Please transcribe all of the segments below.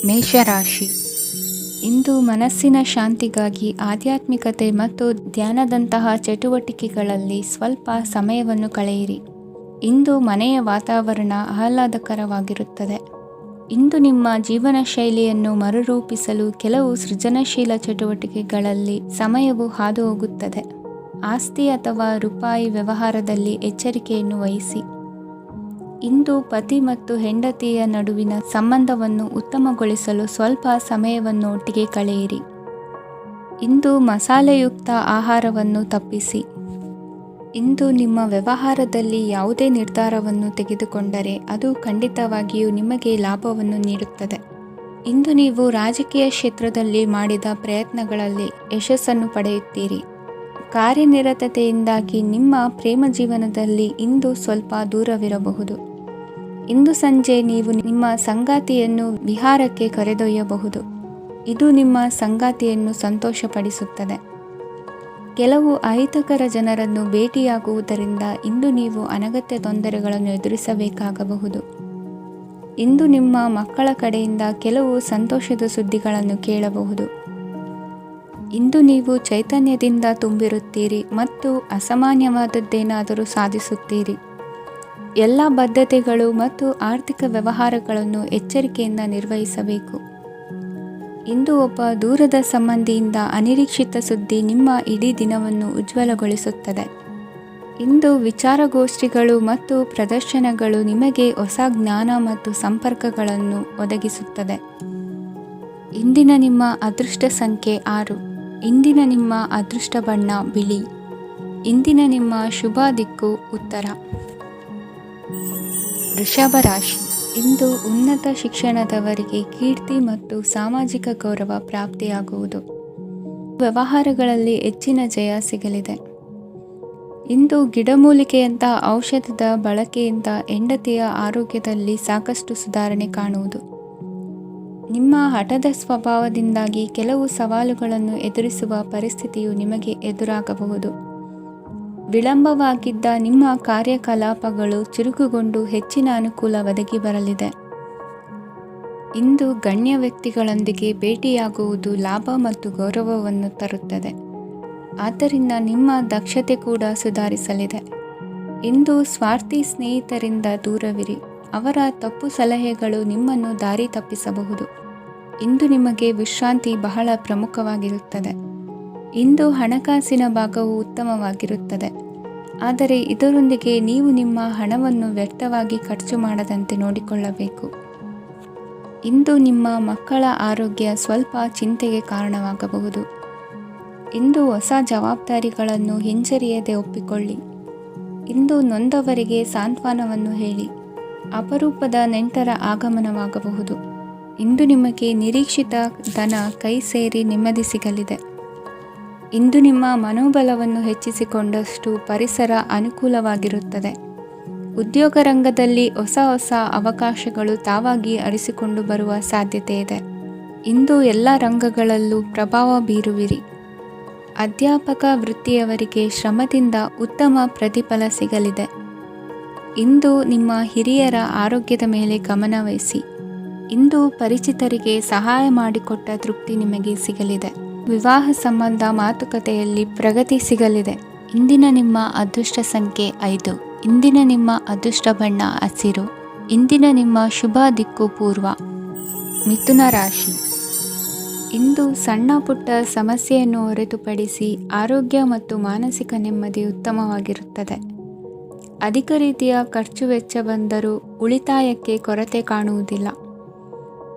ಮೇಷರಾಶಿ. ಇಂದು ಮನಸ್ಸಿನ ಶಾಂತಿಗಾಗಿ ಆಧ್ಯಾತ್ಮಿಕತೆ ಮತ್ತು ಧ್ಯಾನದಂತಹ ಚಟುವಟಿಕೆಗಳಲ್ಲಿ ಸ್ವಲ್ಪ ಸಮಯವನ್ನು ಕಳೆಯಿರಿ. ಇಂದು ಮನೆಯ ವಾತಾವರಣ ಆಹ್ಲಾದಕರವಾಗಿರುತ್ತದೆ. ಇಂದು ನಿಮ್ಮ ಜೀವನ ಶೈಲಿಯನ್ನು ಮರುರೂಪಿಸಲು ಕೆಲವು ಸೃಜನಶೀಲ ಚಟುವಟಿಕೆಗಳಲ್ಲಿ ಸಮಯವು ಹಾದುಹೋಗುತ್ತದೆ. ಆಸ್ತಿ ಅಥವಾ ರೂಪಾಯಿ ವ್ಯವಹಾರದಲ್ಲಿ ಎಚ್ಚರಿಕೆಯನ್ನು ವಹಿಸಿ. ಇಂದು ಪತಿ ಮತ್ತು ಹೆಂಡತಿಯ ನಡುವಿನ ಸಂಬಂಧವನ್ನು ಉತ್ತಮಗೊಳಿಸಲು ಸ್ವಲ್ಪ ಸಮಯವನ್ನು ಒಟ್ಟಿಗೆ ಕಳೆಯಿರಿ. ಇಂದು ಮಸಾಲೆಯುಕ್ತ ಆಹಾರವನ್ನು ತಪ್ಪಿಸಿ. ಇಂದು ನಿಮ್ಮ ವ್ಯವಹಾರದಲ್ಲಿ ಯಾವುದೇ ನಿರ್ಧಾರವನ್ನು ತೆಗೆದುಕೊಂಡರೆ ಅದು ಖಂಡಿತವಾಗಿಯೂ ನಿಮಗೆ ಲಾಭವನ್ನು ನೀಡುತ್ತದೆ. ಇಂದು ನೀವು ರಾಜಕೀಯ ಕ್ಷೇತ್ರದಲ್ಲಿ ಮಾಡಿದ ಪ್ರಯತ್ನಗಳಲ್ಲಿ ಯಶಸ್ಸನ್ನು ಪಡೆಯುತ್ತೀರಿ. ಕಾರ್ಯನಿರತತೆಯಿಂದಾಗಿ ನಿಮ್ಮ ಪ್ರೇಮ ಜೀವನದಲ್ಲಿ ಇಂದು ಸ್ವಲ್ಪ ದೂರವಿರಬಹುದು. ಇಂದು ಸಂಜೆ ನೀವು ನಿಮ್ಮ ಸಂಗಾತಿಯನ್ನು ವಿಹಾರಕ್ಕೆ ಕರೆದೊಯ್ಯಬಹುದು. ಇದು ನಿಮ್ಮ ಸಂಗಾತಿಯನ್ನು ಸಂತೋಷಪಡಿಸುತ್ತದೆ. ಕೆಲವು ಅಹಿತಕರ ಜನರನ್ನು ಭೇಟಿಯಾಗುವುದರಿಂದ ಇಂದು ನೀವು ಅನಗತ್ಯ ತೊಂದರೆಗಳನ್ನು ಎದುರಿಸಬೇಕಾಗಬಹುದು. ಇಂದು ನಿಮ್ಮ ಮಕ್ಕಳ ಕಡೆಯಿಂದ ಕೆಲವು ಸಂತೋಷದ ಸುದ್ದಿಗಳನ್ನು ಕೇಳಬಹುದು. ಇಂದು ನೀವು ಚೈತನ್ಯದಿಂದ ತುಂಬಿರುತ್ತೀರಿ ಮತ್ತು ಅಸಾಮಾನ್ಯವಾದದ್ದೇನಾದರೂ ಸಾಧಿಸುತ್ತೀರಿ. ಎಲ್ಲ ಬದ್ಧತೆಗಳು ಮತ್ತು ಆರ್ಥಿಕ ವ್ಯವಹಾರಗಳನ್ನು ಎಚ್ಚರಿಕೆಯಿಂದ ನಿರ್ವಹಿಸಬೇಕು. ಇಂದು ಒಬ್ಬ ದೂರದ ಸಂಬಂಧಿಯಿಂದ ಅನಿರೀಕ್ಷಿತ ಸುದ್ದಿ ನಿಮ್ಮ ಇಡೀ ದಿನವನ್ನು ಉಜ್ವಲಗೊಳಿಸುತ್ತದೆ. ಇಂದು ವಿಚಾರಗೋಷ್ಠಿಗಳು ಮತ್ತು ಪ್ರದರ್ಶನಗಳು ನಿಮಗೆ ಹೊಸ ಜ್ಞಾನ ಮತ್ತು ಸಂಪರ್ಕಗಳನ್ನು ಒದಗಿಸುತ್ತದೆ. ಇಂದಿನ ನಿಮ್ಮ ಅದೃಷ್ಟ ಸಂಖ್ಯೆ 6. ಇಂದಿನ ನಿಮ್ಮ ಅದೃಷ್ಟ ಬಣ್ಣ ಬಿಳಿ. ಇಂದಿನ ನಿಮ್ಮ ಶುಭ ದಿಕ್ಕು ಉತ್ತರ. ವೃಷಭ ರಾಶಿ. ಇಂದು ಉನ್ನತ ಶಿಕ್ಷಣದವರಿಗೆ ಕೀರ್ತಿ ಮತ್ತು ಸಾಮಾಜಿಕ ಗೌರವ ಪ್ರಾಪ್ತಿಯಾಗುವುದು. ವ್ಯವಹಾರಗಳಲ್ಲಿ ಹೆಚ್ಚಿನ ಜಯ ಸಿಗಲಿದೆ. ಇಂದು ಗಿಡಮೂಲಿಕೆಯಂತಹ ಔಷಧದ ಬಳಕೆಯಿಂದ ಹೆಂಡತಿಯ ಆರೋಗ್ಯದಲ್ಲಿ ಸಾಕಷ್ಟು ಸುಧಾರಣೆ ಕಾಣುವುದು. ನಿಮ್ಮ ಹಠದ ಸ್ವಭಾವದಿಂದಾಗಿ ಕೆಲವು ಸವಾಲುಗಳನ್ನು ಎದುರಿಸುವ ಪರಿಸ್ಥಿತಿಯು ನಿಮಗೆ ಎದುರಾಗಬಹುದು. ವಿಳಂಬವಾಗಿದ್ದ ನಿಮ್ಮ ಕಾರ್ಯಕಲಾಪಗಳು ಚುರುಕುಗೊಂಡು ಹೆಚ್ಚಿನ ಅನುಕೂಲ ಒದಗಿ ಬರಲಿದೆ. ಇಂದು ಗಣ್ಯ ವ್ಯಕ್ತಿಗಳೊಂದಿಗೆ ಭೇಟಿಯಾಗುವುದು ಲಾಭ ಮತ್ತು ಗೌರವವನ್ನು ತರುತ್ತದೆ. ಆದ್ದರಿಂದ ನಿಮ್ಮ ದಕ್ಷತೆ ಕೂಡ ಸುಧಾರಿಸಲಿದೆ. ಇಂದು ಸ್ವಾರ್ಥಿ ಸ್ನೇಹಿತರಿಂದ ದೂರವಿರಿ. ಅವರ ತಪ್ಪು ಸಲಹೆಗಳು ನಿಮ್ಮನ್ನು ದಾರಿ ತಪ್ಪಿಸಬಹುದು. ಇಂದು ನಿಮಗೆ ವಿಶ್ರಾಂತಿ ಬಹಳ ಪ್ರಮುಖವಾಗಿರುತ್ತದೆ. ಇಂದು ಹಣಕಾಸಿನ ಭಾಗವು ಉತ್ತಮವಾಗಿರುತ್ತದೆ. ಆದರೆ ಇದರೊಂದಿಗೆ ನೀವು ನಿಮ್ಮ ಹಣವನ್ನು ವ್ಯರ್ಥವಾಗಿ ಖರ್ಚು ಮಾಡದಂತೆ ನೋಡಿಕೊಳ್ಳಬೇಕು. ಇಂದು ನಿಮ್ಮ ಮಕ್ಕಳ ಆರೋಗ್ಯ ಸ್ವಲ್ಪ ಚಿಂತೆಗೆ ಕಾರಣವಾಗಬಹುದು. ಇಂದು ಹೊಸ ಜವಾಬ್ದಾರಿಗಳನ್ನು ಹಿಂಜರಿಯದೆ ಒಪ್ಪಿಕೊಳ್ಳಿ. ಇಂದು ನೊಂದವರಿಗೆ ಸಾಂತ್ವನವನ್ನು ಹೇಳಿ. ಅಪರೂಪದ ನೆಂಟರ ಆಗಮನವಾಗಬಹುದು. ಇಂದು ನಿಮಗೆ ನಿರೀಕ್ಷಿತ ಧನ ಕೈ ಸೇರಿ ನೆಮ್ಮದಿ ಸಿಗಲಿದೆ. ಇಂದು ನಿಮ್ಮ ಮನೋಬಲವನ್ನು ಹೆಚ್ಚಿಸಿಕೊಂಡಷ್ಟು ಪರಿಸರ ಅನುಕೂಲವಾಗಿರುತ್ತದೆ. ಉದ್ಯೋಗ ರಂಗದಲ್ಲಿ ಹೊಸ ಹೊಸ ಅವಕಾಶಗಳು ತಾವಾಗಿ ಅರಿಸಿಕೊಂಡು ಬರುವ ಸಾಧ್ಯತೆ ಇದೆ. ಇಂದು ಎಲ್ಲ ರಂಗಗಳಲ್ಲೂ ಪ್ರಭಾವ ಬೀರುವಿರಿ. ಅಧ್ಯಾಪಕ ವೃತ್ತಿಯವರಿಗೆ ಶ್ರಮದಿಂದ ಉತ್ತಮ ಪ್ರತಿಫಲ ಸಿಗಲಿದೆ. ಇಂದು ನಿಮ್ಮ ಹಿರಿಯರ ಆರೋಗ್ಯದ ಮೇಲೆ ಗಮನವಹಿಸಿ. ಇಂದು ಪರಿಚಿತರಿಗೆ ಸಹಾಯ ಮಾಡಿಕೊಟ್ಟ ತೃಪ್ತಿ ನಿಮಗೆ ಸಿಗಲಿದೆ. ವಿವಾಹ ಸಂಬಂಧ ಮಾತುಕತೆಯಲ್ಲಿ ಪ್ರಗತಿ ಸಿಗಲಿದೆ. ಇಂದಿನ ನಿಮ್ಮ ಅದೃಷ್ಟ ಸಂಖ್ಯೆ 5. ಇಂದಿನ ನಿಮ್ಮ ಅದೃಷ್ಟ ಬಣ್ಣ ಹಸಿರು. ಇಂದಿನ ನಿಮ್ಮ ಶುಭ ದಿಕ್ಕು ಪೂರ್ವ. ಮಿಥುನ ರಾಶಿ. ಇಂದು ಸಣ್ಣ ಪುಟ್ಟ ಸಮಸ್ಯೆಯನ್ನು ಹೊರತುಪಡಿಸಿ ಆರೋಗ್ಯ ಮತ್ತು ಮಾನಸಿಕ ನೆಮ್ಮದಿ ಉತ್ತಮವಾಗಿರುತ್ತದೆ. ಅಧಿಕ ರೀತಿಯ ಖರ್ಚು ವೆಚ್ಚ ಬಂದರೂ ಉಳಿತಾಯಕ್ಕೆ ಕೊರತೆ ಕಾಣುವುದಿಲ್ಲ.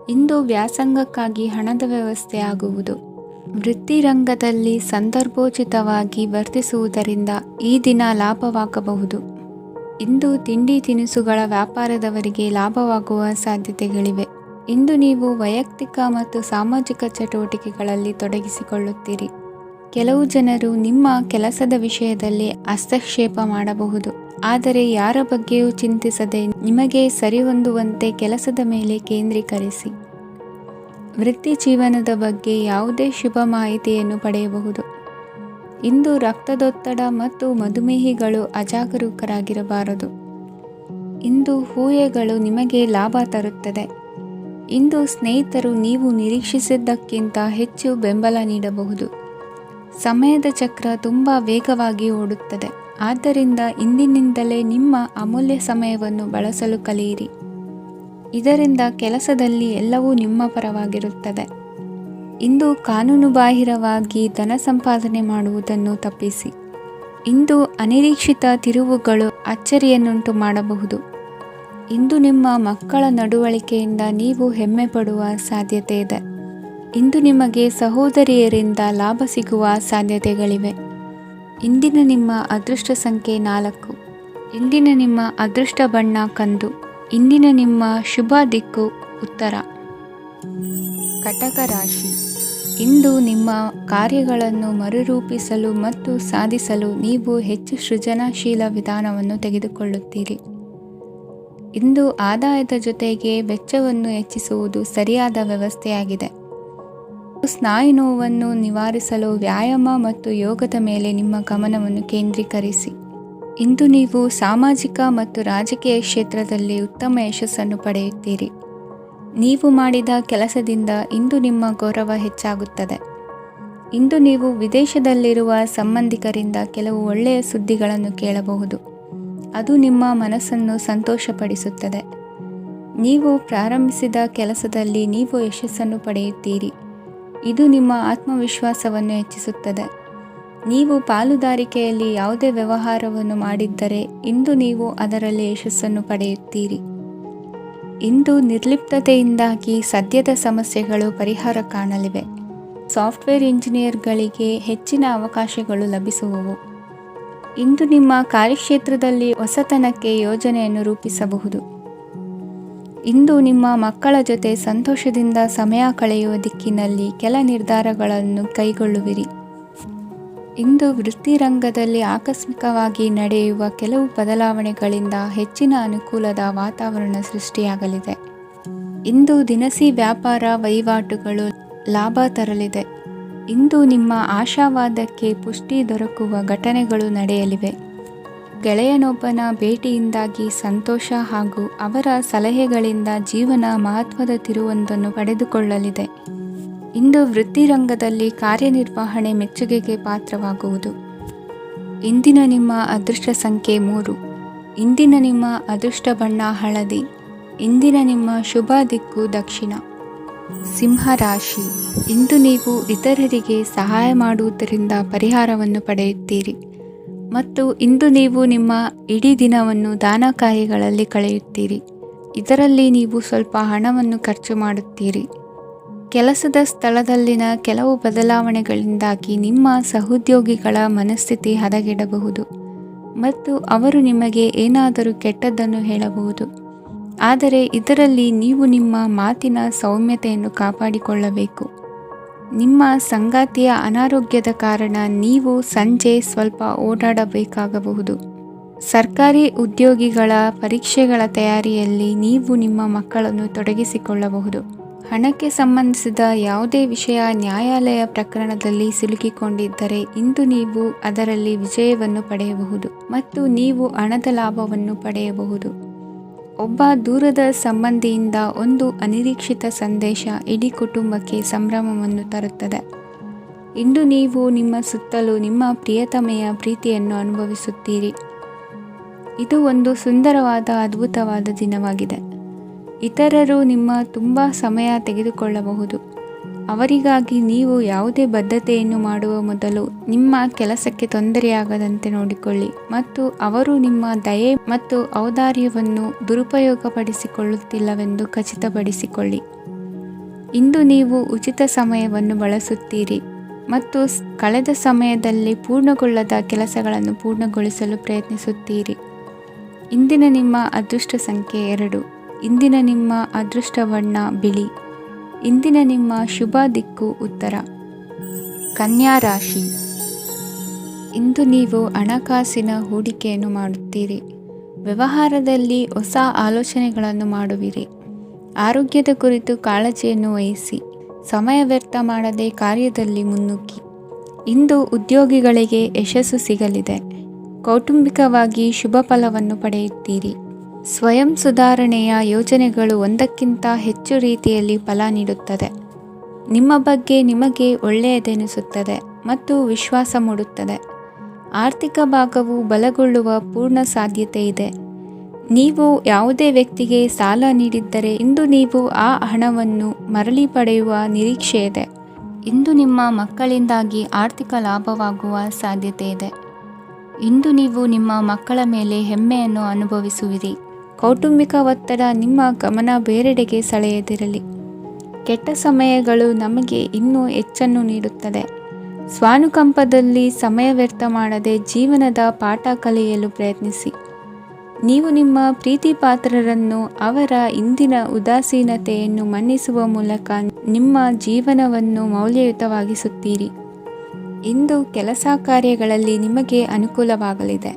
ಇಂದು ವ್ಯಾಸಂಗಕ್ಕಾಗಿ ಹಣದ ವ್ಯವಸ್ಥೆ ಆಗುವುದು. ವೃತ್ತಿರಂಗದಲ್ಲಿ ಸಂದರ್ಭೋಚಿತವಾಗಿ ವರ್ತಿಸುವುದರಿಂದ ಈ ದಿನ ಲಾಭವಾಗಬಹುದು. ಇಂದು ತಿಂಡಿ ತಿನಿಸುಗಳ ವ್ಯಾಪಾರದವರಿಗೆ ಲಾಭವಾಗುವ ಸಾಧ್ಯತೆಗಳಿವೆ. ಇಂದು ನೀವು ವೈಯಕ್ತಿಕ ಮತ್ತು ಸಾಮಾಜಿಕ ಚಟುವಟಿಕೆಗಳಲ್ಲಿ ತೊಡಗಿಸಿಕೊಳ್ಳುತ್ತೀರಿ. ಕೆಲವು ಜನರು ನಿಮ್ಮ ಕೆಲಸದ ವಿಷಯದಲ್ಲಿ ಹಸ್ತಕ್ಷೇಪ ಮಾಡಬಹುದು. ಆದರೆ ಯಾರ ಬಗ್ಗೆಯೂ ಚಿಂತಿಸದೆ ನಿಮಗೆ ಸರಿಹೊಂದುವಂತೆ ಕೆಲಸದ ಮೇಲೆ ಕೇಂದ್ರೀಕರಿಸಿ. ವೃತ್ತಿ ಜೀವನದ ಬಗ್ಗೆ ಯಾವುದೇ ಶುಭ ಮಾಹಿತಿಯನ್ನು ಪಡೆಯಬಹುದು. ಇಂದು ರಕ್ತದೊತ್ತಡ ಮತ್ತು ಮಧುಮೇಹಿಗಳು ಅಜಾಗರೂಕರಾಗಿರಬಾರದು. ಇಂದು ಹೂಯೆಗಳು ನಿಮಗೆ ಲಾಭ ತರುತ್ತದೆ. ಇಂದು ಸ್ನೇಹಿತರು ನೀವು ನಿರೀಕ್ಷಿಸಿದ್ದಕ್ಕಿಂತ ಹೆಚ್ಚು ಬೆಂಬಲ ನೀಡಬಹುದು. ಸಮಯದ ಚಕ್ರ ತುಂಬ ವೇಗವಾಗಿ ಓಡುತ್ತದೆ. ಆದ್ದರಿಂದ ಇಂದಿನಿಂದಲೇ ನಿಮ್ಮ ಅಮೂಲ್ಯ ಸಮಯವನ್ನು ಬಳಸಲು ಕಲಿಯಿರಿ. ಇದರಿಂದ ಕೆಲಸದಲ್ಲಿ ಎಲ್ಲವೂ ನಿಮ್ಮ ಪರವಾಗಿರುತ್ತದೆ. ಇಂದು ಕಾನೂನುಬಾಹಿರವಾಗಿ ಧನ ಸಂಪಾದನೆ ಮಾಡುವುದನ್ನು ತಪ್ಪಿಸಿ. ಇಂದು ಅನಿರೀಕ್ಷಿತ ತಿರುವುಗಳು ಅಚ್ಚರಿಯನ್ನುಂಟು ಮಾಡಬಹುದು. ಇಂದು ನಿಮ್ಮ ಮಕ್ಕಳ ನಡವಳಿಕೆಯಿಂದ ನೀವು ಹೆಮ್ಮೆ ಪಡುವ ಸಾಧ್ಯತೆ ಇದೆ. ಇಂದು ನಿಮಗೆ ಸಹೋದರಿಯರಿಂದ ಲಾಭ ಸಿಗುವ ಸಾಧ್ಯತೆಗಳಿವೆ. ಇಂದಿನ ನಿಮ್ಮ ಅದೃಷ್ಟ ಸಂಖ್ಯೆ 4. ಇಂದಿನ ನಿಮ್ಮ ಅದೃಷ್ಟ ಬಣ್ಣ ಕಂದು. ಇಂದಿನ ನಿಮ್ಮ ಶುಭ ದಿಕ್ಕು ಉತ್ತರ. ಕಟಕ ರಾಶಿ. ಇಂದು ನಿಮ್ಮ ಕಾರ್ಯಗಳನ್ನು ಮರುರೂಪಿಸಲು ಮತ್ತು ಸಾಧಿಸಲು ನೀವು ಹೆಚ್ಚು ಸೃಜನಶೀಲ ವಿಧಾನವನ್ನು ತೆಗೆದುಕೊಳ್ಳುತ್ತೀರಿ. ಇಂದು ಆದಾಯದ ಜೊತೆಗೆ ವೆಚ್ಚವನ್ನು ಹೆಚ್ಚಿಸುವುದು ಸರಿಯಾದ ವ್ಯವಸ್ಥೆಯಾಗಿದೆ. ಸ್ನಾಯು ನೋವನ್ನು ನಿವಾರಿಸಲು ವ್ಯಾಯಾಮ ಮತ್ತು ಯೋಗದ ಮೇಲೆ ನಿಮ್ಮ ಗಮನವನ್ನು ಕೇಂದ್ರೀಕರಿಸಿ. ಇಂದು ನೀವು ಸಾಮಾಜಿಕ ಮತ್ತು ರಾಜಕೀಯ ಕ್ಷೇತ್ರದಲ್ಲಿ ಉತ್ತಮ ಯಶಸ್ಸನ್ನು ಪಡೆಯುತ್ತೀರಿ. ನೀವು ಮಾಡಿದ ಕೆಲಸದಿಂದ ಇಂದು ನಿಮ್ಮ ಗೌರವ ಹೆಚ್ಚಾಗುತ್ತದೆ. ಇಂದು ನೀವು ವಿದೇಶದಲ್ಲಿರುವ ಸಂಬಂಧಿಕರಿಂದ ಕೆಲವು ಒಳ್ಳೆಯ ಸುದ್ದಿಗಳನ್ನು ಕೇಳಬಹುದು. ಅದು ನಿಮ್ಮ ಮನಸ್ಸನ್ನು ಸಂತೋಷಪಡಿಸುತ್ತದೆ. ನೀವು ಪ್ರಾರಂಭಿಸಿದ ಕೆಲಸದಲ್ಲಿ ನೀವು ಯಶಸ್ಸನ್ನು ಪಡೆಯುತ್ತೀರಿ. ಇದು ನಿಮ್ಮ ಆತ್ಮವಿಶ್ವಾಸವನ್ನು ಹೆಚ್ಚಿಸುತ್ತದೆ. ನೀವು ಪಾಲುದಾರಿಕೆಯಲ್ಲಿ ಯಾವುದೇ ವ್ಯವಹಾರವನ್ನು ಮಾಡಿದ್ದರೆ ಇಂದು ನೀವು ಅದರಲ್ಲಿ ಯಶಸ್ಸನ್ನು ಪಡೆಯುತ್ತೀರಿ. ಇಂದು ನಿರ್ಲಿಪ್ತತೆಯಿಂದಾಗಿ ಸದ್ಯದ ಸಮಸ್ಯೆಗಳು ಪರಿಹಾರ ಕಾಣಲಿವೆ. ಸಾಫ್ಟ್ವೇರ್ ಇಂಜಿನಿಯರ್ಗಳಿಗೆ ಹೆಚ್ಚಿನ ಅವಕಾಶಗಳು ಲಭಿಸುವವು. ಇಂದು ನಿಮ್ಮ ಕಾರ್ಯಕ್ಷೇತ್ರದಲ್ಲಿ ಹೊಸತನಕ್ಕೆ ಯೋಜನೆಯನ್ನು ರೂಪಿಸಬಹುದು. ಇಂದು ನಿಮ್ಮ ಮಕ್ಕಳ ಜೊತೆ ಸಂತೋಷದಿಂದ ಸಮಯ ಕಳೆಯುವ ದಿಕ್ಕಿನಲ್ಲಿ ಕೆಲ ನಿರ್ಧಾರಗಳನ್ನು ಕೈಗೊಳ್ಳುವಿರಿ. ಇಂದು ವೃತ್ತಿರಂಗದಲ್ಲಿ ಆಕಸ್ಮಿಕವಾಗಿ ನಡೆಯುವ ಕೆಲವು ಬದಲಾವಣೆಗಳಿಂದ ಹೆಚ್ಚಿನ ಅನುಕೂಲದ ವಾತಾವರಣ ಸೃಷ್ಟಿಯಾಗಲಿದೆ. ಇಂದು ದಿನಸಿ ವ್ಯಾಪಾರ ವಹಿವಾಟುಗಳು ಲಾಭ ತರಲಿದೆ. ಇಂದು ನಿಮ್ಮ ಆಶಾವಾದಕ್ಕೆ ಪುಷ್ಟಿ ದೊರಕುವ ಘಟನೆಗಳು ನಡೆಯಲಿವೆ. ಗೆಳೆಯನೊಬ್ಬನ ಭೇಟಿಯಿಂದಾಗಿ ಸಂತೋಷ ಹಾಗೂ ಅವರ ಸಲಹೆಗಳಿಂದ ಜೀವನ ಮಹತ್ವದ ತಿರುವೊಂದನ್ನು ಪಡೆದುಕೊಳ್ಳಲಿದೆ. ಇಂದು ವೃತ್ತಿರಂಗದಲ್ಲಿ ಕಾರ್ಯನಿರ್ವಹಣೆ ಮೆಚ್ಚುಗೆಗೆ ಪಾತ್ರವಾಗುವುದು. ಇಂದಿನ ನಿಮ್ಮ ಅದೃಷ್ಟ ಸಂಖ್ಯೆ 3. ಇಂದಿನ ನಿಮ್ಮ ಅದೃಷ್ಟ ಬಣ್ಣ ಹಳದಿ. ಇಂದಿನ ನಿಮ್ಮ ಶುಭ ದಿಕ್ಕು ದಕ್ಷಿಣ. ಸಿಂಹ ರಾಶಿ. ಇಂದು ನೀವು ಇತರರಿಗೆ ಸಹಾಯ ಮಾಡುವುದರಿಂದ ಪರಿಹಾರವನ್ನು ಪಡೆಯುತ್ತೀರಿ ಮತ್ತು ಇಂದು ನೀವು ನಿಮ್ಮ ಇಡೀ ದಿನವನ್ನು ದಾನ ಕಾರ್ಯಗಳಲ್ಲಿ ಕಳೆಯುತ್ತೀರಿ. ಇದರಲ್ಲಿ ನೀವು ಸ್ವಲ್ಪ ಹಣವನ್ನು ಖರ್ಚು ಮಾಡುತ್ತೀರಿ. ಕೆಲಸದ ಸ್ಥಳದಲ್ಲಿನ ಕೆಲವು ಬದಲಾವಣೆಗಳಿಂದಾಗಿ ನಿಮ್ಮ ಸಹೋದ್ಯೋಗಿಗಳ ಮನಸ್ಥಿತಿ ಹದಗೆಡಬಹುದು ಮತ್ತು ಅವರು ನಿಮಗೆ ಏನಾದರೂ ಕೆಟ್ಟದ್ದನ್ನು ಹೇಳಬಹುದು. ಆದರೆ ಇದರಲ್ಲಿ ನೀವು ನಿಮ್ಮ ಮಾತಿನ ಸೌಮ್ಯತೆಯನ್ನು ಕಾಪಾಡಿಕೊಳ್ಳಬೇಕು. ನಿಮ್ಮ ಸಂಗಾತಿಯ ಅನಾರೋಗ್ಯದ ಕಾರಣ ನೀವು ಸಂಜೆ ಸ್ವಲ್ಪ ಓಡಾಡಬೇಕಾಗಬಹುದು. ಸರ್ಕಾರಿ ಉದ್ಯೋಗಿಗಳ ಪರೀಕ್ಷೆಗಳ ತಯಾರಿಯಲ್ಲಿ ನೀವು ನಿಮ್ಮ ಮಕ್ಕಳನ್ನು ತೊಡಗಿಸಿಕೊಳ್ಳಬಹುದು. ಹಣಕ್ಕೆ ಸಂಬಂಧಿಸಿದ ಯಾವುದೇ ವಿಷಯ ನ್ಯಾಯಾಲಯ ಪ್ರಕರಣದಲ್ಲಿ ಸಿಲುಕಿಕೊಂಡಿದ್ದರೆ ಇಂದು ನೀವು ಅದರಲ್ಲಿ ವಿಜಯವನ್ನು ಪಡೆಯಬಹುದು ಮತ್ತು ನೀವು ಹಣದ ಲಾಭವನ್ನು ಪಡೆಯಬಹುದು. ಒಬ್ಬ ದೂರದ ಸಂಬಂಧಿಯಿಂದ ಒಂದು ಅನಿರೀಕ್ಷಿತ ಸಂದೇಶ ಇಡೀ ಕುಟುಂಬಕ್ಕೆ ಸಂಭ್ರಮವನ್ನು ತರುತ್ತದೆ. ಇಂದು ನೀವು ನಿಮ್ಮ ಸುತ್ತಲೂ ನಿಮ್ಮ ಪ್ರಿಯತಮೆಯ ಪ್ರೀತಿಯನ್ನು ಅನುಭವಿಸುತ್ತೀರಿ. ಇದು ಒಂದು ಸುಂದರವಾದ ಅದ್ಭುತವಾದ ದಿನವಾಗಿದೆ. ಇತರರು ನಿಮ್ಮ ತುಂಬ ಸಮಯ ತೆಗೆದುಕೊಳ್ಳಬಹುದು. ಅವರಿಗಾಗಿ ನೀವು ಯಾವುದೇ ಬದ್ಧತೆಯನ್ನು ಮಾಡುವ ಮೊದಲು ನಿಮ್ಮ ಕೆಲಸಕ್ಕೆ ತೊಂದರೆಯಾಗದಂತೆ ನೋಡಿಕೊಳ್ಳಿ ಮತ್ತು ಅವರು ನಿಮ್ಮ ದಯೆ ಮತ್ತು ಔದಾರ್ಯವನ್ನು ದುರುಪಯೋಗಪಡಿಸಿಕೊಳ್ಳುತ್ತಿಲ್ಲವೆಂದು ಖಚಿತಪಡಿಸಿಕೊಳ್ಳಿ. ಇಂದು ನೀವು ಉಚಿತ ಸಮಯವನ್ನು ಬಳಸುತ್ತೀರಿ ಮತ್ತು ಕಳೆದ ಸಮಯದಲ್ಲಿ ಪೂರ್ಣಗೊಳ್ಳದ ಕೆಲಸಗಳನ್ನು ಪೂರ್ಣಗೊಳಿಸಲು ಪ್ರಯತ್ನಿಸುತ್ತೀರಿ. ಇಂದಿನ ನಿಮ್ಮ ಅದೃಷ್ಟ ಸಂಖ್ಯೆ 2. ಇಂದಿನ ನಿಮ್ಮ ಅದೃಷ್ಟ ಬಣ್ಣ ಬಿಳಿ. ಇಂದಿನ ನಿಮ್ಮ ಶುಭ ದಿಕ್ಕು ಉತ್ತರ. ಕನ್ಯಾ ರಾಶಿ. ಇಂದು ನೀವು ಹಣಕಾಸಿನ ಹೂಡಿಕೆಯನ್ನು ಮಾಡುತ್ತೀರಿ. ವ್ಯವಹಾರದಲ್ಲಿ ಹೊಸ ಆಲೋಚನೆಗಳನ್ನು ಮಾಡುವಿರಿ. ಆರೋಗ್ಯದ ಕುರಿತು ಕಾಳಜಿಯನ್ನು ವಹಿಸಿ. ಸಮಯ ವ್ಯರ್ಥ ಮಾಡದೆ ಕಾರ್ಯದಲ್ಲಿ ಮುನ್ನುಗ್ಗಿ. ಇಂದು ಉದ್ಯೋಗಿಗಳಿಗೆ ಯಶಸ್ಸು ಸಿಗಲಿದೆ. ಕೌಟುಂಬಿಕವಾಗಿ ಶುಭ ಫಲವನ್ನು ಪಡೆಯುತ್ತೀರಿ. ಸ್ವಯಂ ಸುಧಾರಣೆಯ ಯೋಜನೆಗಳು ಒಂದಕ್ಕಿಂತ ಹೆಚ್ಚು ರೀತಿಯಲ್ಲಿ ಫಲ ನೀಡುತ್ತದೆ. ನಿಮ್ಮ ಬಗ್ಗೆ ನಿಮಗೆ ಒಳ್ಳೆಯದೆನಿಸುತ್ತದೆ ಮತ್ತು ವಿಶ್ವಾಸ ಮೂಡುತ್ತದೆ. ಆರ್ಥಿಕ ಭಾಗವು ಬಲಗೊಳ್ಳುವ ಪೂರ್ಣ ಸಾಧ್ಯತೆ ಇದೆ. ನೀವು ಯಾವುದೇ ವ್ಯಕ್ತಿಗೆ ಸಾಲ ನೀಡಿದ್ದರೆ ಇಂದು ನೀವು ಆ ಹಣವನ್ನು ಮರಳಿ ಪಡೆಯುವ ನಿರೀಕ್ಷೆ ಇದೆ. ಇಂದು ನಿಮ್ಮ ಮಕ್ಕಳಿಂದಾಗಿ ಆರ್ಥಿಕ ಲಾಭವಾಗುವ ಸಾಧ್ಯತೆ ಇದೆ. ಇಂದು ನೀವು ನಿಮ್ಮ ಮಕ್ಕಳ ಮೇಲೆ ಹೆಮ್ಮೆಯನ್ನು ಅನುಭವಿಸುವಿರಿ. ಕೌಟುಂಬಿಕ ಒತ್ತಡ ನಿಮ್ಮ ಗಮನ ಬೇರೆಡೆಗೆ ಸೆಳೆಯದಿರಲಿ. ಕೆಟ್ಟ ಸಮಯಗಳು ನಮಗೆ ಇನ್ನೂ ಹೆಚ್ಚನ್ನು ನೀಡುತ್ತದೆ. ಸ್ವಾನುಕಂಪದಲ್ಲಿ ಸಮಯ ವ್ಯರ್ಥ ಮಾಡದೆ ಜೀವನದ ಪಾಠ ಕಲಿಯಲು ಪ್ರಯತ್ನಿಸಿ. ನೀವು ನಿಮ್ಮ ಪ್ರೀತಿ ಪಾತ್ರರನ್ನು ಅವರ ಇಂದಿನ ಉದಾಸೀನತೆಯನ್ನು ಮನ್ನಿಸುವ ಮೂಲಕ ನಿಮ್ಮ ಜೀವನವನ್ನು ಮೌಲ್ಯಯುತವಾಗಿಸುತ್ತೀರಿ. ಇಂದು ಕೆಲಸ ಕಾರ್ಯಗಳಲ್ಲಿ ನಿಮಗೆ ಅನುಕೂಲವಾಗಲಿದೆ.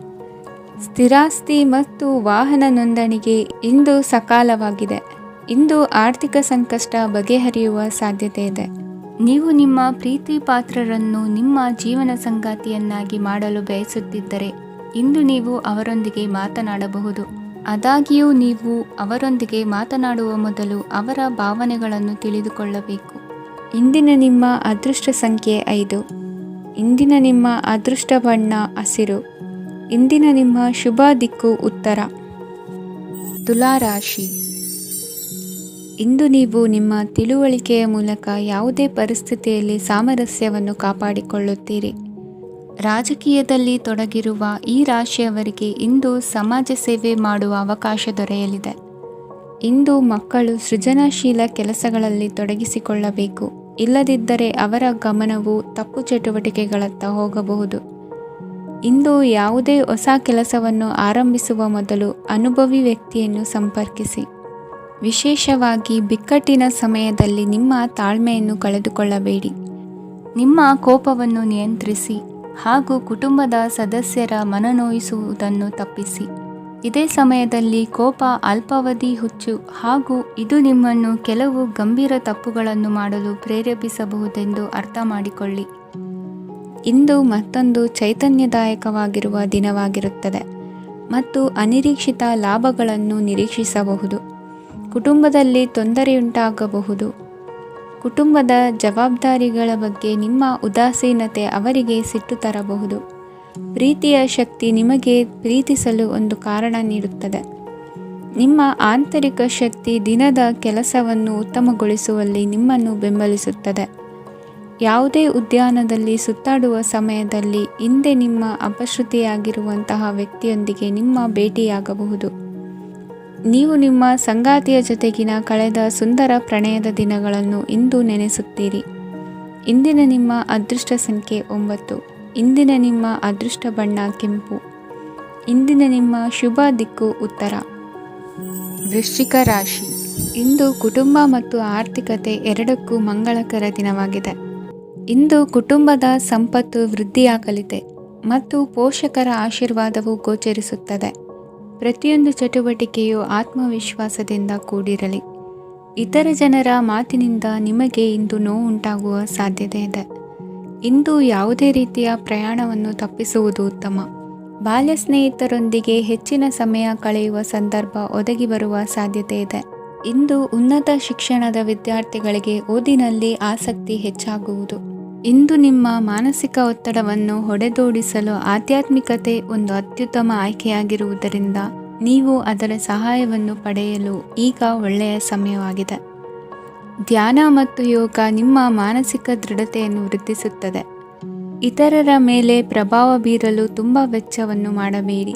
ಸ್ಥಿರಾಸ್ತಿ ಮತ್ತು ವಾಹನ ನೋಂದಣಿಗೆ ಇಂದು ಸಕಾಲವಾಗಿದೆ. ಇಂದು ಆರ್ಥಿಕ ಸಂಕಷ್ಟ ಬಗೆಹರಿಯುವ ಸಾಧ್ಯತೆ ಇದೆ. ನೀವು ನಿಮ್ಮ ಪ್ರೀತಿ ಪಾತ್ರರನ್ನು ನಿಮ್ಮ ಜೀವನ ಸಂಗಾತಿಯನ್ನಾಗಿ ಮಾಡಲು ಬಯಸುತ್ತಿದ್ದರೆ ಇಂದು ನೀವು ಅವರೊಂದಿಗೆ ಮಾತನಾಡಬಹುದು. ಆದಾಗ್ಯೂ ನೀವು ಅವರೊಂದಿಗೆ ಮಾತನಾಡುವ ಮೊದಲು ಅವರ ಭಾವನೆಗಳನ್ನು ತಿಳಿದುಕೊಳ್ಳಬೇಕು. ಇಂದಿನ ನಿಮ್ಮ ಅದೃಷ್ಟ ಸಂಖ್ಯೆ 5. ಇಂದಿನ ನಿಮ್ಮ ಅದೃಷ್ಟ ಬಣ್ಣ ಹಸಿರು. ಇಂದಿನ ನಿಮ್ಮ ಶುಭ ದಿಕ್ಕು ಉತ್ತರ. ತುಲಾ ರಾಶಿ. ಇಂದು ನೀವು ನಿಮ್ಮ ತಿಳುವಳಿಕೆಯ ಮೂಲಕ ಯಾವುದೇ ಪರಿಸ್ಥಿತಿಯಲ್ಲಿ ಸಾಮರಸ್ಯವನ್ನು ಕಾಪಾಡಿಕೊಳ್ಳುತ್ತೀರಿ. ರಾಜಕೀಯದಲ್ಲಿ ತೊಡಗಿರುವ ಈ ರಾಶಿಯವರಿಗೆ ಇಂದು ಸಮಾಜ ಸೇವೆ ಮಾಡುವ ಅವಕಾಶ ದೊರೆಯಲಿದೆ. ಇಂದು ಮಕ್ಕಳು ಸೃಜನಶೀಲ ಕೆಲಸಗಳಲ್ಲಿ ತೊಡಗಿಸಿಕೊಳ್ಳಬೇಕು. ಇಲ್ಲದಿದ್ದರೆ ಅವರ ಗಮನವು ತಪ್ಪು ಚಟುವಟಿಕೆಗಳತ್ತ ಹೋಗಬಹುದು. ಇಂದು ಯಾವುದೇ ಹೊಸ ಕೆಲಸವನ್ನು ಆರಂಭಿಸುವ ಮೊದಲು ಅನುಭವಿ ವ್ಯಕ್ತಿಯನ್ನು ಸಂಪರ್ಕಿಸಿ. ವಿಶೇಷವಾಗಿ ಬಿಕ್ಕಟ್ಟಿನ ಸಮಯದಲ್ಲಿ ನಿಮ್ಮ ತಾಳ್ಮೆಯನ್ನು ಕಳೆದುಕೊಳ್ಳಬೇಡಿ. ನಿಮ್ಮ ಕೋಪವನ್ನು ನಿಯಂತ್ರಿಸಿ ಹಾಗೂ ಕುಟುಂಬದ ಸದಸ್ಯರ ಮನನೋಯಿಸುವುದನ್ನು ತಪ್ಪಿಸಿ. ಇದೇ ಸಮಯದಲ್ಲಿ ಕೋಪ ಅಲ್ಪಾವಧಿ ಹುಚ್ಚು ಹಾಗೂ ಇದು ನಿಮ್ಮನ್ನು ಕೆಲವು ಗಂಭೀರ ತಪ್ಪುಗಳನ್ನು ಮಾಡಲು ಪ್ರೇರೇಪಿಸಬಹುದೆಂದು ಅರ್ಥ ಮಾಡಿಕೊಳ್ಳಿ. ಇಂದು ಮತ್ತೊಂದು ಚೈತನ್ಯದಾಯಕವಾಗಿರುವ ದಿನವಾಗಿರುತ್ತದೆ ಮತ್ತು ಅನಿರೀಕ್ಷಿತ ಲಾಭಗಳನ್ನು ನಿರೀಕ್ಷಿಸಬಹುದು. ಕುಟುಂಬದಲ್ಲಿ ತೊಂದರೆಯುಂಟಾಗಬಹುದು. ಕುಟುಂಬದ ಜವಾಬ್ದಾರಿಗಳ ಬಗ್ಗೆ ನಿಮ್ಮ ಉದಾಸೀನತೆ ಅವರಿಗೆ ಸಿಟ್ಟು ತರಬಹುದು. ಪ್ರೀತಿಯ ಶಕ್ತಿ ನಿಮಗೆ ಪ್ರೀತಿಸಲು ಒಂದು ಕಾರಣ ನೀಡುತ್ತದೆ. ನಿಮ್ಮ ಆಂತರಿಕ ಶಕ್ತಿ ದಿನದ ಕೆಲಸವನ್ನು ಉತ್ತಮಗೊಳಿಸುವಲ್ಲಿ ನಿಮ್ಮನ್ನು ಬೆಂಬಲಿಸುತ್ತದೆ. ಯಾವುದೇ ಉದ್ಯಾನದಲ್ಲಿ ಸುತ್ತಾಡುವ ಸಮಯದಲ್ಲಿ ಹಿಂದೆ ನಿಮ್ಮ ಅಪಶ್ರುತಿಯಾಗಿರುವಂತಹ ವ್ಯಕ್ತಿಯೊಂದಿಗೆ ನಿಮ್ಮ ಭೇಟಿಯಾಗಬಹುದು. ನೀವು ನಿಮ್ಮ ಸಂಗಾತಿಯ ಜೊತೆಗಿನ ಕಳೆದ ಸುಂದರ ಪ್ರಣಯದ ದಿನಗಳನ್ನು ಇಂದು ನೆನೆಸುತ್ತೀರಿ. ಇಂದಿನ ನಿಮ್ಮ ಅದೃಷ್ಟ ಸಂಖ್ಯೆ 9. ಇಂದಿನ ನಿಮ್ಮ ಅದೃಷ್ಟ ಬಣ್ಣ ಕೆಂಪು. ಇಂದಿನ ನಿಮ್ಮ ಶುಭ ದಿಕ್ಕು ಉತ್ತರ. ವೃಶ್ಚಿಕ ರಾಶಿ. ಇಂದು ಕುಟುಂಬ ಮತ್ತು ಆರ್ಥಿಕತೆ ಎರಡಕ್ಕೂ ಮಂಗಳಕರ ದಿನವಾಗಿದೆ. ಇಂದು ಕುಟುಂಬದ ಸಂಪತ್ತು ವೃದ್ಧಿಯಾಗಲಿದೆ ಮತ್ತು ಪೋಷಕರ ಆಶೀರ್ವಾದವು ಗೋಚರಿಸುತ್ತದೆ. ಪ್ರತಿಯೊಂದು ಚಟುವಟಿಕೆಯು ಆತ್ಮವಿಶ್ವಾಸದಿಂದ ಕೂಡಿರಲಿ. ಇತರ ಜನರ ಮಾತಿನಿಂದ ನಿಮಗೆ ಇಂದು ನೋವುಂಟಾಗುವ ಸಾಧ್ಯತೆ ಇದೆ. ಇಂದು ಯಾವುದೇ ರೀತಿಯ ಪ್ರಯಾಣವನ್ನು ತಪ್ಪಿಸುವುದು ಉತ್ತಮ. ಬಾಲ್ಯ ಸ್ನೇಹಿತರೊಂದಿಗೆ ಹೆಚ್ಚಿನ ಸಮಯ ಕಳೆಯುವ ಸಂದರ್ಭ ಒದಗಿ ಬರುವ ಸಾಧ್ಯತೆ ಇದೆ. ಇಂದು ಉನ್ನತ ಶಿಕ್ಷಣದ ವಿದ್ಯಾರ್ಥಿಗಳಿಗೆ ಓದಿನಲ್ಲಿ ಆಸಕ್ತಿ ಹೆಚ್ಚಾಗುವುದು. ಇಂದು ನಿಮ್ಮ ಮಾನಸಿಕ ಒತ್ತಡವನ್ನು ಹೊಡೆದೋಡಿಸಲು ಆಧ್ಯಾತ್ಮಿಕತೆ ಒಂದು ಅತ್ಯುತ್ತಮ ಆಯ್ಕೆಯಾಗಿರುವುದರಿಂದ ನೀವು ಅದರ ಸಹಾಯವನ್ನು ಪಡೆಯಲು ಈಗ ಒಳ್ಳೆಯ ಸಮಯವಾಗಿದೆ. ಧ್ಯಾನ ಮತ್ತು ಯೋಗ ನಿಮ್ಮ ಮಾನಸಿಕ ದೃಢತೆಯನ್ನು ವೃದ್ಧಿಸುತ್ತದೆ. ಇತರರ ಮೇಲೆ ಪ್ರಭಾವ ಬೀರಲು ತುಂಬ ವೆಚ್ಚವನ್ನು ಮಾಡಬೇಡಿ.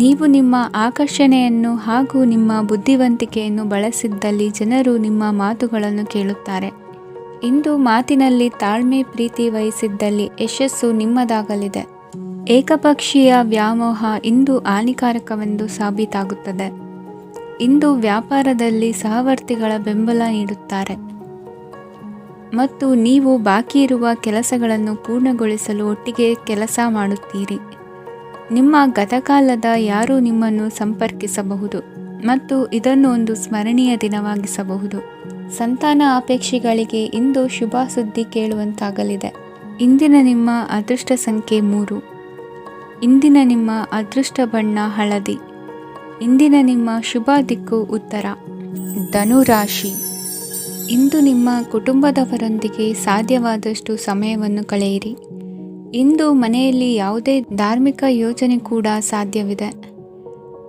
ನೀವು ನಿಮ್ಮ ಆಕರ್ಷಣೆಯನ್ನು ಹಾಗೂ ನಿಮ್ಮ ಬುದ್ಧಿವಂತಿಕೆಯನ್ನು ಬಳಸಿದ್ದಲ್ಲಿ ಜನರು ನಿಮ್ಮ ಮಾತುಗಳನ್ನು ಕೇಳುತ್ತಾರೆ. ಇಂದು ಮಾತಿನಲ್ಲಿ ತಾಳ್ಮೆ ಪ್ರೀತಿ ವಹಿಸಿದ್ದಲ್ಲಿ ಯಶಸ್ಸು ನಿಮ್ಮದಾಗಲಿದೆ. ಏಕಪಕ್ಷೀಯ ವ್ಯಾಮೋಹ ಇಂದು ಹಾನಿಕಾರಕವೆಂದು ಸಾಬೀತಾಗುತ್ತದೆ. ಇಂದು ವ್ಯಾಪಾರದಲ್ಲಿ ಸಹವರ್ತಿಗಳ ಬೆಂಬಲ ನೀಡುತ್ತಾರೆ ಮತ್ತು ನೀವು ಬಾಕಿ ಇರುವ ಕೆಲಸಗಳನ್ನು ಪೂರ್ಣಗೊಳಿಸಲು ಒಟ್ಟಿಗೆ ಕೆಲಸ ಮಾಡುತ್ತೀರಿ. ನಿಮ್ಮ ಗತಕಾಲದ ಯಾರೂ ನಿಮ್ಮನ್ನು ಸಂಪರ್ಕಿಸಬಹುದು ಮತ್ತು ಇದನ್ನು ಒಂದು ಸ್ಮರಣೀಯ ದಿನವಾಗಿಸಬಹುದು. ಸಂತಾನ ಅಪೇಕ್ಷೆಗಳಿಗೆ ಇಂದು ಶುಭ ಸುದ್ದಿ ಕೇಳುವಂತಾಗಲಿದೆ. ಇಂದಿನ ನಿಮ್ಮ ಅದೃಷ್ಟ ಸಂಖ್ಯೆ 3. ಇಂದಿನ ನಿಮ್ಮ ಅದೃಷ್ಟ ಬಣ್ಣ ಹಳದಿ. ಇಂದಿನ ನಿಮ್ಮ ಶುಭ ದಿಕ್ಕು ಉತ್ತರ. ಧನುರಾಶಿ. ಇಂದು ನಿಮ್ಮ ಕುಟುಂಬದವರೊಂದಿಗೆ ಸಾಧ್ಯವಾದಷ್ಟು ಸಮಯವನ್ನು ಕಳೆಯಿರಿ. ಇಂದು ಮನೆಯಲ್ಲಿ ಯಾವುದೇ ಧಾರ್ಮಿಕ ಯೋಜನೆ ಕೂಡ ಸಾಧ್ಯವಿದೆ.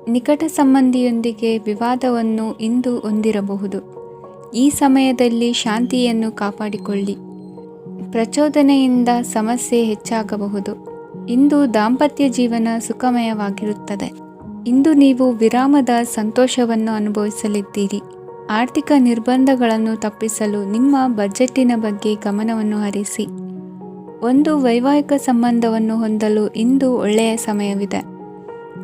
ನಿಕಟ ಸಂಬಂಧಿಯೊಂದಿಗೆ ವಿವಾದವನ್ನು ಇಂದು ಹೊಂದಿರಬಹುದು. ಈ ಸಮಯದಲ್ಲಿ ಶಾಂತಿಯನ್ನು ಕಾಪಾಡಿಕೊಳ್ಳಿ. ಪ್ರಚೋದನೆಯಿಂದ ಸಮಸ್ಯೆ ಹೆಚ್ಚಾಗಬಹುದು. ಇಂದು ದಾಂಪತ್ಯ ಜೀವನ ಸುಖಮಯವಾಗಿರುತ್ತದೆ. ಇಂದು ನೀವು ವಿರಾಮದ ಸಂತೋಷವನ್ನು ಅನುಭವಿಸಲಿದ್ದೀರಿ. ಆರ್ಥಿಕ ನಿರ್ಬಂಧಗಳನ್ನು ತಪ್ಪಿಸಲು ನಿಮ್ಮ ಬಜೆಟ್ಟಿನ ಬಗ್ಗೆ ಗಮನವನ್ನು ಹರಿಸಿ. ಒಂದು ವೈವಾಹಿಕ ಸಂಬಂಧವನ್ನು ಹೊಂದಲು ಇಂದು ಒಳ್ಳೆಯ ಸಮಯವಿದೆ.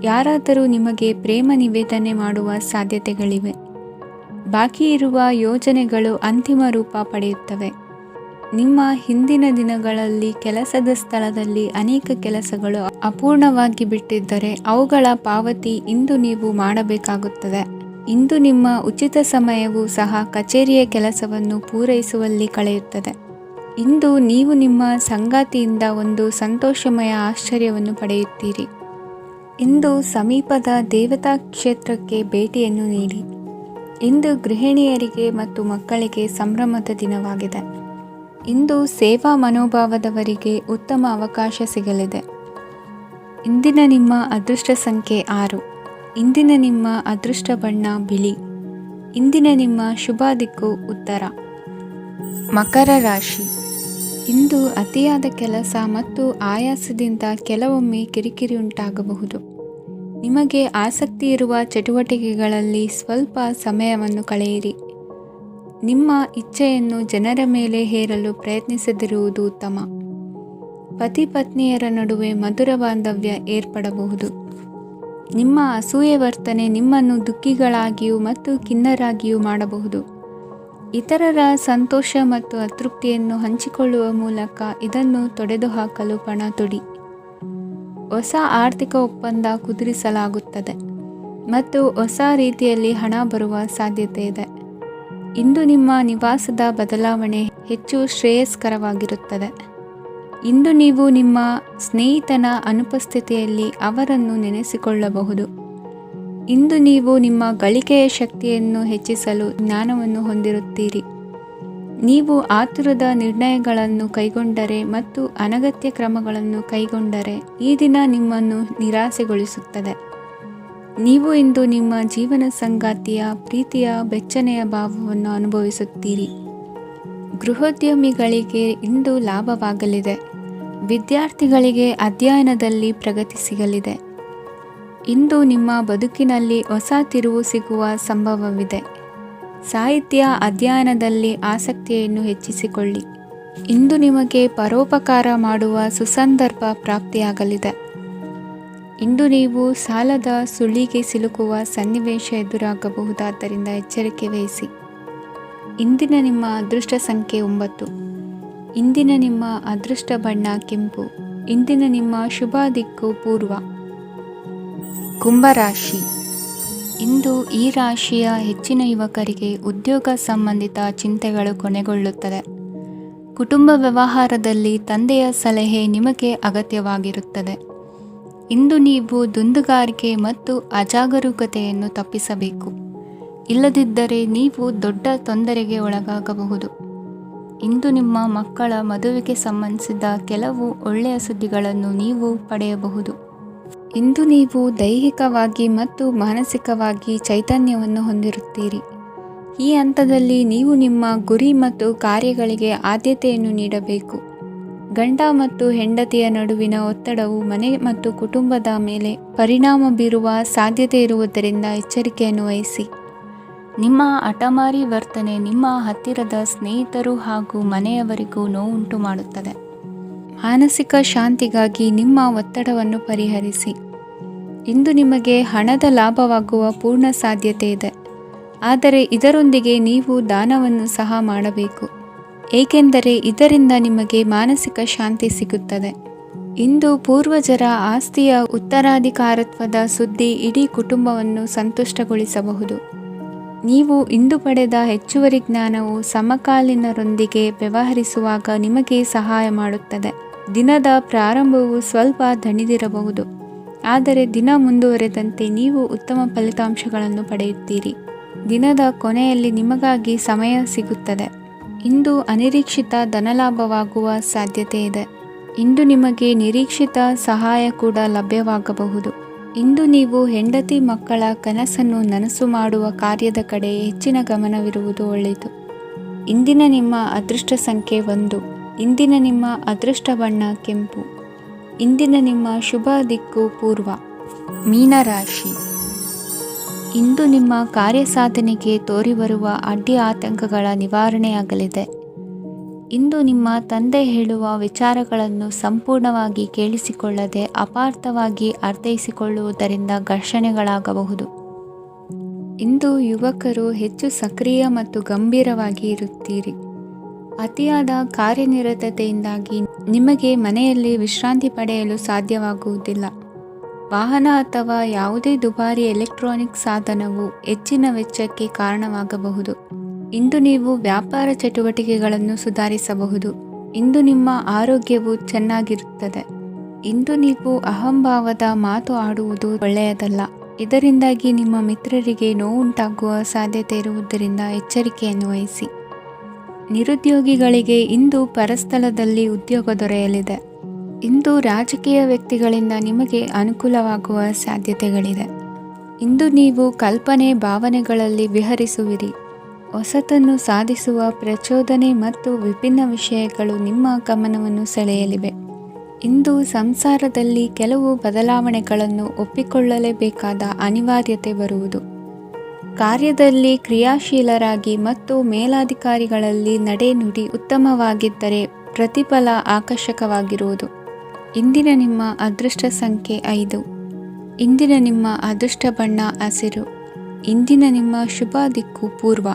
ಯಾರಾದರೂ ನಿಮಗೆ ಪ್ರೇಮ ನಿವೇದನೆ ಮಾಡುವ ಸಾಧ್ಯತೆಗಳಿವೆ. ಬಾಕಿ ಇರುವ ಯೋಜನೆಗಳು ಅಂತಿಮ ರೂಪ ಪಡೆಯುತ್ತವೆ. ನಿಮ್ಮ ಹಿಂದಿನ ದಿನಗಳಲ್ಲಿ ಕೆಲಸದ ಸ್ಥಳದಲ್ಲಿ ಅನೇಕ ಕೆಲಸಗಳು ಅಪೂರ್ಣವಾಗಿ ಬಿಟ್ಟಿದ್ದರೆ ಅವುಗಳ ಪಾವತಿ ಇಂದು ನೀವು ಮಾಡಬೇಕಾಗುತ್ತದೆ. ಇಂದು ನಿಮ್ಮ ಉಚಿತ ಸಮಯವೂ ಸಹ ಕಚೇರಿಯ ಕೆಲಸವನ್ನು ಪೂರೈಸುವಲ್ಲಿ ಕಳೆಯುತ್ತದೆ. ಇಂದು ನೀವು ನಿಮ್ಮ ಸಂಗಾತಿಯಿಂದ ಒಂದು ಸಂತೋಷಮಯ ಆಶ್ಚರ್ಯವನ್ನು ಪಡೆಯುತ್ತೀರಿ. ಇಂದು ಸಮೀಪದ ದೇವತಾ ಕ್ಷೇತ್ರಕ್ಕೆ ಭೇಟಿಯನ್ನು ನೀಡಿ. ಇಂದು ಗೃಹಿಣಿಯರಿಗೆ ಮತ್ತು ಮಕ್ಕಳಿಗೆ ಸಂಭ್ರಮದ ದಿನವಾಗಿದೆ. ಇಂದು ಸೇವಾ ಮನೋಭಾವದವರಿಗೆ ಉತ್ತಮ ಅವಕಾಶ ಸಿಗಲಿದೆ. ಇಂದಿನ ನಿಮ್ಮ ಅದೃಷ್ಟ ಸಂಖ್ಯೆ 6. ಇಂದಿನ ನಿಮ್ಮ ಅದೃಷ್ಟ ಬಣ್ಣ ಬಿಳಿ. ಇಂದಿನ ನಿಮ್ಮ ಶುಭ ದಿಕ್ಕು ಉತ್ತರ. ಮಕರ ರಾಶಿ. ಇಂದು ಅತಿಯಾದ ಕೆಲಸ ಮತ್ತು ಆಯಾಸದಿಂದ ಕೆಲವೊಮ್ಮೆ ಕಿರಿಕಿರಿ ಉಂಟಾಗಬಹುದು. ನಿಮಗೆ ಆಸಕ್ತಿ ಇರುವ ಚಟುವಟಿಕೆಗಳಲ್ಲಿ ಸ್ವಲ್ಪ ಸಮಯವನ್ನು ಕಳೆಯಿರಿ. ನಿಮ್ಮ ಇಚ್ಛೆಯನ್ನು ಜನರ ಮೇಲೆ ಹೇರಲು ಪ್ರಯತ್ನಿಸದಿರುವುದು ಉತ್ತಮ. ಪತಿ ಪತ್ನಿಯರ ನಡುವೆ ಮಧುರ ಬಾಂಧವ್ಯ ಏರ್ಪಡಬಹುದು. ನಿಮ್ಮ ಅಸೂಯೆ ವರ್ತನೆ ನಿಮ್ಮನ್ನು ದುಃಖಿಗಳಾಗಿಯೂ ಮತ್ತು ಖಿನ್ನರಾಗಿಯೂ ಮಾಡಬಹುದು. ಇತರರ ಸಂತೋಷ ಮತ್ತು ಅತೃಪ್ತಿಯನ್ನು ಹಂಚಿಕೊಳ್ಳುವ ಮೂಲಕ ಇದನ್ನು ತೊಡೆದುಹಾಕಲು ಪಣ ತೊಡಿ. ಹೊಸ ಆರ್ಥಿಕ ಒಪ್ಪಂದ ಕುದುರಿಸಲಾಗುತ್ತದೆ ಮತ್ತು ಹೊಸ ರೀತಿಯಲ್ಲಿ ಹಣ ಬರುವ ಸಾಧ್ಯತೆ ಇದೆ. ಇಂದು ನಿಮ್ಮ ನಿವಾಸದ ಬದಲಾವಣೆ ಹೆಚ್ಚು ಶ್ರೇಯಸ್ಕರವಾಗಿರುತ್ತದೆ. ಇಂದು ನೀವು ನಿಮ್ಮ ಸ್ನೇಹಿತನ ಅನುಪಸ್ಥಿತಿಯಲ್ಲಿ ಅವರನ್ನು ನೆನೆಸಿಕೊಳ್ಳಬಹುದು. ಇಂದು ನೀವು ನಿಮ್ಮ ಗಳಿಕೆಯ ಶಕ್ತಿಯನ್ನು ಹೆಚ್ಚಿಸಲು ಜ್ಞಾನವನ್ನು ಹೊಂದಿರುತ್ತೀರಿ. ನೀವು ಆತುರದ ನಿರ್ಣಯಗಳನ್ನು ಕೈಗೊಂಡರೆ ಮತ್ತು ಅನಗತ್ಯ ಕ್ರಮಗಳನ್ನು ಕೈಗೊಂಡರೆ ಈ ದಿನ ನಿಮ್ಮನ್ನು ನಿರಾಸೆಗೊಳಿಸುತ್ತದೆ. ನೀವು ಇಂದು ನಿಮ್ಮ ಜೀವನ ಸಂಗಾತಿಯ ಪ್ರೀತಿಯ ಬೆಚ್ಚನೆಯ ಭಾವವನ್ನು ಅನುಭವಿಸುತ್ತೀರಿ. ಗೃಹೋದ್ಯಮಿಗಳಿಗೆ ಇಂದು ಲಾಭವಾಗಲಿದೆ. ವಿದ್ಯಾರ್ಥಿಗಳಿಗೆ ಅಧ್ಯಯನದಲ್ಲಿ ಪ್ರಗತಿ ಸಿಗಲಿದೆ. ಇಂದು ನಿಮ್ಮ ಬದುಕಿನಲ್ಲಿ ಹೊಸ ತಿರುವು ಸಿಗುವ ಸಂಭವವಿದೆ. ಸಾಹಿತ್ಯ ಅಧ್ಯಯನದಲ್ಲಿ ಆಸಕ್ತಿಯನ್ನು ಹೆಚ್ಚಿಸಿಕೊಳ್ಳಿ. ಇಂದು ನಿಮಗೆ ಪರೋಪಕಾರ ಮಾಡುವ ಸುಸಂದರ್ಭ ಪ್ರಾಪ್ತಿಯಾಗಲಿದೆ. ಇಂದು ನೀವು ಸಾಲದ ಸುಳಿಗೆ ಸಿಲುಕುವ ಸನ್ನಿವೇಶ ಎದುರಾಗಬಹುದಾದ್ದರಿಂದ ಎಚ್ಚರಿಕೆ ವಹಿಸಿ. ಇಂದಿನ ನಿಮ್ಮ ಅದೃಷ್ಟ ಸಂಖ್ಯೆ 9. ಇಂದಿನ ನಿಮ್ಮ ಅದೃಷ್ಟ ಬಣ್ಣ ಕೆಂಪು. ಇಂದಿನ ನಿಮ್ಮ ಶುಭ ದಿಕ್ಕು ಪೂರ್ವ. ಕುಂಭರಾಶಿ. ಇಂದು ಈ ರಾಶಿಯ ಹೆಚ್ಚಿನ ಯುವಕರಿಗೆ ಉದ್ಯೋಗ ಸಂಬಂಧಿತ ಚಿಂತೆಗಳು ಕೊನೆಗೊಳ್ಳುತ್ತದೆ. ಕುಟುಂಬ ವ್ಯವಹಾರದಲ್ಲಿ ತಂದೆಯ ಸಲಹೆ ನಿಮಗೆ ಅಗತ್ಯವಾಗಿರುತ್ತದೆ. ಇಂದು ನೀವು ದುಂದುಗಾರಿಕೆ ಮತ್ತು ಅಜಾಗರೂಕತೆಯನ್ನು ತಪ್ಪಿಸಬೇಕು. ಇಲ್ಲದಿದ್ದರೆ ನೀವು ದೊಡ್ಡ ತೊಂದರೆಗೆ ಒಳಗಾಗಬಹುದು. ಇಂದು ನಿಮ್ಮ ಮಕ್ಕಳ ಮದುವೆಗೆ ಸಂಬಂಧಿಸಿದ ಕೆಲವು ಒಳ್ಳೆಯ ಸುದ್ದಿಗಳನ್ನು ನೀವು ಪಡೆಯಬಹುದು. ಇಂದು ನೀವು ದೈಹಿಕವಾಗಿ ಮತ್ತು ಮಾನಸಿಕವಾಗಿ ಚೈತನ್ಯವನ್ನು ಹೊಂದಿರುತ್ತೀರಿ. ಈ ಹಂತದಲ್ಲಿ ನೀವು ನಿಮ್ಮ ಗುರಿ ಮತ್ತು ಕಾರ್ಯಗಳಿಗೆ ಆದ್ಯತೆಯನ್ನು ನೀಡಬೇಕು. ಗಂಡ ಮತ್ತು ಹೆಂಡತಿಯ ನಡುವಿನ ಒತ್ತಡವು ಮನೆ ಮತ್ತು ಕುಟುಂಬದ ಮೇಲೆ ಪರಿಣಾಮ ಬೀರುವ ಸಾಧ್ಯತೆ ಇರುವುದರಿಂದ ಎಚ್ಚರಿಕೆಯನ್ನು ವಹಿಸಿ. ನಿಮ್ಮ ಹಠಮಾರಿ ವರ್ತನೆ ನಿಮ್ಮ ಹತ್ತಿರದ ಸ್ನೇಹಿತರು ಹಾಗೂ ಮನೆಯವರಿಗೂ ನೋವುಂಟು ಮಾಡುತ್ತದೆ. ಮಾನಸಿಕ ಶಾಂತಿಗಾಗಿ ನಿಮ್ಮ ಒತ್ತಡವನ್ನು ಪರಿಹರಿಸಿ. ಇಂದು ನಿಮಗೆ ಹಣದ ಲಾಭವಾಗುವ ಪೂರ್ಣ ಸಾಧ್ಯತೆ ಇದೆ. ಆದರೆ ಇದರೊಂದಿಗೆ ನೀವು ದಾನವನ್ನು ಸಹ ಮಾಡಬೇಕು, ಏಕೆಂದರೆ ಇದರಿಂದ ನಿಮಗೆ ಮಾನಸಿಕ ಶಾಂತಿ ಸಿಗುತ್ತದೆ. ಇಂದು ಪೂರ್ವಜರ ಆಸ್ತಿಯ ಉತ್ತರಾಧಿಕಾರತ್ವದ ಸುದ್ದಿ ಇಡೀ ಕುಟುಂಬವನ್ನು ಸಂತುಷ್ಟಗೊಳಿಸಬಹುದು. ನೀವು ಇಂದು ಪಡೆದ ಹೆಚ್ಚುವರಿ ಜ್ಞಾನವು ಸಮಕಾಲೀನರೊಂದಿಗೆ ವ್ಯವಹರಿಸುವಾಗ ನಿಮಗೆ ಸಹಾಯ ಮಾಡುತ್ತದೆ. ದಿನದ ಪ್ರಾರಂಭವು ಸ್ವಲ್ಪ ದಣಿದಿರಬಹುದು, ಆದರೆ ದಿನ ಮುಂದುವರೆದಂತೆ ನೀವು ಉತ್ತಮ ಫಲಿತಾಂಶಗಳನ್ನು ಪಡೆಯುತ್ತೀರಿ. ದಿನದ ಕೊನೆಯಲ್ಲಿ ನಿಮಗಾಗಿ ಸಮಯ ಸಿಗುತ್ತದೆ. ಇಂದು ಅನಿರೀಕ್ಷಿತ ಧನಲಾಭವಾಗುವ ಸಾಧ್ಯತೆ ಇದೆ. ಇಂದು ನಿಮಗೆ ನಿರೀಕ್ಷಿತ ಸಹಾಯ ಕೂಡ ಲಭ್ಯವಾಗಬಹುದು. ಇಂದು ನೀವು ಹೆಂಡತಿ ಮಕ್ಕಳ ಕನಸನ್ನು ನನಸು ಮಾಡುವ ಕಾರ್ಯದ ಕಡೆ ಹೆಚ್ಚಿನ ಗಮನವಿರುವುದು ಒಳ್ಳೆಯದು. ಇಂದಿನ ನಿಮ್ಮ ಅದೃಷ್ಟ ಸಂಖ್ಯೆ 1. ಇಂದಿನ ನಿಮ್ಮ ಅದೃಷ್ಟ ಬಣ್ಣ ಕೆಂಪು. ಇಂದಿನ ನಿಮ್ಮ ಶುಭ ದಿಕ್ಕು ಪೂರ್ವ. ಮೀನರಾಶಿ. ಇಂದು ನಿಮ್ಮ ಕಾರ್ಯಸಾಧನೆಗೆ ತೋರಿಬರುವ ಅಡ್ಡಿ ಆತಂಕಗಳ ನಿವಾರಣೆಯಾಗಲಿದೆ. ಇಂದು ನಿಮ್ಮ ತಂದೆ ಹೇಳುವ ವಿಚಾರಗಳನ್ನು ಸಂಪೂರ್ಣವಾಗಿ ಕೇಳಿಸಿಕೊಳ್ಳದೆ ಅಪಾರ್ಥವಾಗಿ ಅರ್ಥೈಸಿಕೊಳ್ಳುವುದರಿಂದ ಘರ್ಷಣೆಗಳಾಗಬಹುದು. ಇಂದು ಯುವಕರು ಹೆಚ್ಚು ಸಕ್ರಿಯ ಮತ್ತು ಗಂಭೀರವಾಗಿ ಇರುತ್ತೀರಿ. ಅತಿಯಾದ ಕಾರ್ಯನಿರತತೆಯಿಂದಾಗಿ ನಿಮಗೆ ಮನೆಯಲ್ಲಿ ವಿಶ್ರಾಂತಿ ಪಡೆಯಲು ಸಾಧ್ಯವಾಗುವುದಿಲ್ಲ. ವಾಹನ ಅಥವಾ ಯಾವುದೇ ದುಬಾರಿ ಎಲೆಕ್ಟ್ರಾನಿಕ್ ಸಾಧನವು ಹೆಚ್ಚಿನ ವೆಚ್ಚಕ್ಕೆ ಕಾರಣವಾಗಬಹುದು. ಇಂದು ನೀವು ವ್ಯಾಪಾರ ಚಟುವಟಿಕೆಗಳನ್ನು ಸುಧಾರಿಸಬಹುದು. ಇಂದು ನಿಮ್ಮ ಆರೋಗ್ಯವು ಚೆನ್ನಾಗಿರುತ್ತದೆ. ಇಂದು ನೀವು ಅಹಂಭಾವದ ಮಾತು ಆಡುವುದು ಒಳ್ಳೆಯದಲ್ಲ. ಇದರಿಂದಾಗಿ ನಿಮ್ಮ ಮಿತ್ರರಿಗೆ ನೋವುಂಟಾಗುವ ಸಾಧ್ಯತೆ ಇರುವುದರಿಂದ ಎಚ್ಚರಿಕೆಯನ್ನು ವಹಿಸಿ. ನಿರುದ್ಯೋಗಿಗಳಿಗೆ ಇಂದು ಪರಸ್ಥಳದಲ್ಲಿ ಉದ್ಯೋಗ ದೊರೆಯಲಿದೆ. ಇಂದು ರಾಜಕೀಯ ವ್ಯಕ್ತಿಗಳಿಂದ ನಿಮಗೆ ಅನುಕೂಲವಾಗುವ ಸಾಧ್ಯತೆಗಳಿದೆ. ಇಂದು ನೀವು ಕಲ್ಪನೆ ಭಾವನೆಗಳಲ್ಲಿ ವಿಹರಿಸುವಿರಿ. ಹೊಸತನ್ನು ಸಾಧಿಸುವ ಪ್ರಚೋದನೆ ಮತ್ತು ವಿಭಿನ್ನ ವಿಷಯಗಳು ನಿಮ್ಮ ಗಮನವನ್ನು ಸೆಳೆಯಲಿವೆ. ಇಂದು ಸಂಸಾರದಲ್ಲಿ ಕೆಲವು ಬದಲಾವಣೆಗಳನ್ನು ಒಪ್ಪಿಕೊಳ್ಳಲೇಬೇಕಾದ ಅನಿವಾರ್ಯತೆ ಬರುವುದು. ಕಾರ್ಯದಲ್ಲಿ ಕ್ರಿಯಾಶೀಲರಾಗಿ ಮತ್ತು ಮೇಲಾಧಿಕಾರಿಗಳಲ್ಲಿ ನಡೆನುಡಿ ಉತ್ತಮವಾಗಿದ್ದರೆ ಪ್ರತಿಫಲ ಆಕರ್ಷಕವಾಗಿರುವುದು. ಇಂದಿನ ನಿಮ್ಮ ಅದೃಷ್ಟ ಸಂಖ್ಯೆ 5. ಇಂದಿನ ನಿಮ್ಮ ಅದೃಷ್ಟ ಬಣ್ಣ ಹಸಿರು. ಇಂದಿನ ನಿಮ್ಮ ಶುಭ ದಿಕ್ಕು ಪೂರ್ವ.